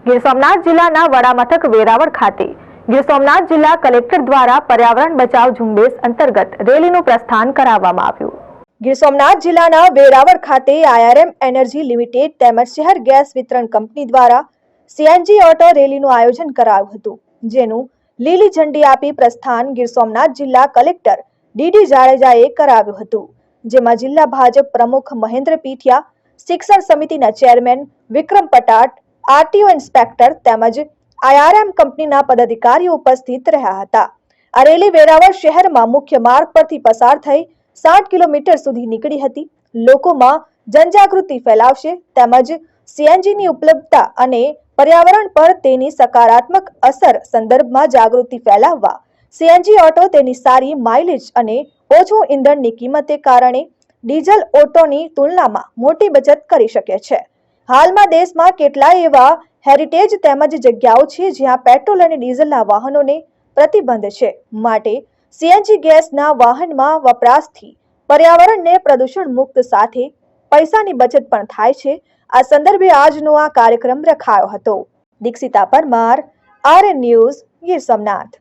ગીર સોમનાથ જિલ્લાના વડામથક વેરાવળ ખાતે ગીર સોમનાથ જિલ્લા કલેક્ટર દ્વારા પર્યાવરણ બચાવ ઝુંબેશ અંતર્ગત રેલીનું પ્રસ્થાન કરાવવામાં આવ્યું। ગીર સોમનાથ જિલ્લાના વેરાવળ ખાતે IRM એનર્જી લિમિટેડ તેમજ શહેર ગેસ વિતરણ કંપની દ્વારા CNG ઓટો રેલીનું આયોજન કરાયું હતું, જેનું લીલી ઝંડી આપી પ્રસ્થાન ગીર સોમનાથ જિલ્લા કલેક્ટર DD જાડેજાએ કરાવ્યું હતું, જેમાં જિલ્લા ભાજપ પ્રમુખ મહેન્દ્ર પીઠિયા, શિક્ષણ સમિતિના ચેરમેન વિક્રમ પટાટ, RTO ઇન્સ્પેક્ટર તેમજ IRM કંપનીના પદાધિકારીઓ ઉપસ્થિત રહ્યા હતા। આ રેલી વેરાવળ શહેરમાં મુખ્ય માર્ગ પરથી પસાર થઈ 60 કિલોમીટર સુધી નીકળી હતી। લોકોમાં જનજાગૃતિ ફેલાવશે તેમજ CNG ની ઉપલબ્ધતા અને પર્યાવરણ પર તેની સકારાત્મક અસર સંદર્ભમાં જાગૃતિ ફેલાવવા CNG ઓટો તેની સારી માઇલેજ અને ઓછું ઈંધણની કિંમતે કારણે ડીઝલ ઓટોની તુલનામાં મોટી બચત કરી શકે છે। હાલમાં દેશમાં કેટલાય એવા હેરિટેજ તેમજ જગ્યાઓ છે જ્યાં પેટ્રોલ અને ડીઝલના વાહનોને પ્રતિબંધ છે, માટે CNG ગેસના વાહનમાં વપરાશથી પર્યાવરણને પ્રદૂષણ મુક્ત સાથે પૈસાની બચત પણ થાય છે। આ સંદર્ભે આજનો આ કાર્યક્રમ રખાયો હતો। Dikshita Parmar, RN news, Gir Somnath.